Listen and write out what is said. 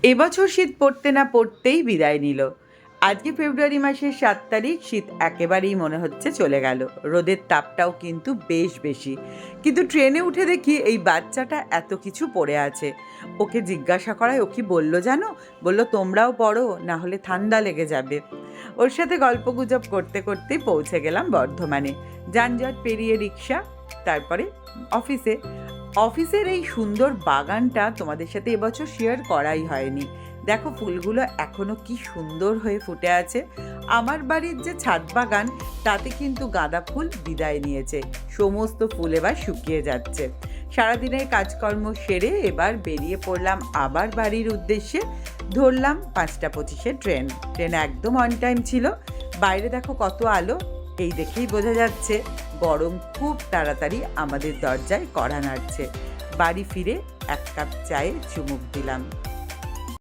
এবছর শীত পড়তে না পড়তেই বিদায় নিল। আজকে ফেব্রুয়ারি মাসের ৭ তারিখ, শীত একেবারেই মনে হচ্ছে চলে গেল। রোদের তাপটাও কিন্তু বেশ বেশি। কিন্তু ট্রেনে উঠে দেখি এই বাচ্চাটা এত কিছু পড়ে আছে। ওকে জিজ্ঞাসা করায় ও কি বলল জানো? বলল, তোমরাও পড়ো, না হলে ঠান্ডা লেগে যাবে। ওর সাথে গল্পগুজব করতে করতেই পৌঁছে গেলাম বর্ধমানে। যানজট পেরিয়ে রিক্সা, তারপরে অফিসে। অফিসের এই সুন্দর বাগানটা তোমাদের সাথে এবছর শেয়ার করাই হয়নি। দেখো ফুলগুলো এখনো কি সুন্দর হয়ে ফুটে আছে। আমার বাড়ির যে ছাদ বাগান, তাতে কিন্তু গাঁদা ফুল বিদায় নিয়েছে। সমস্ত ফুল এবার শুকিয়ে যাচ্ছে। সারাদিনের কাজকর্ম সেরে এবার বেরিয়ে পড়লাম আবার বাড়ির উদ্দেশ্যে। ধরলাম ৫টা ২৫-এ ট্রেন। ট্রেন একদম অন টাইম ছিল। বাইরে দেখো কত আলো, এই দেখেই বোঝা যাচ্ছে গরম খুব তাড়াতাড়ি আমাদের দরজায় কড়া নাড়ছে। বাড়ি ফিরে ১ কাপ চায়ে চুমুক দিলাম।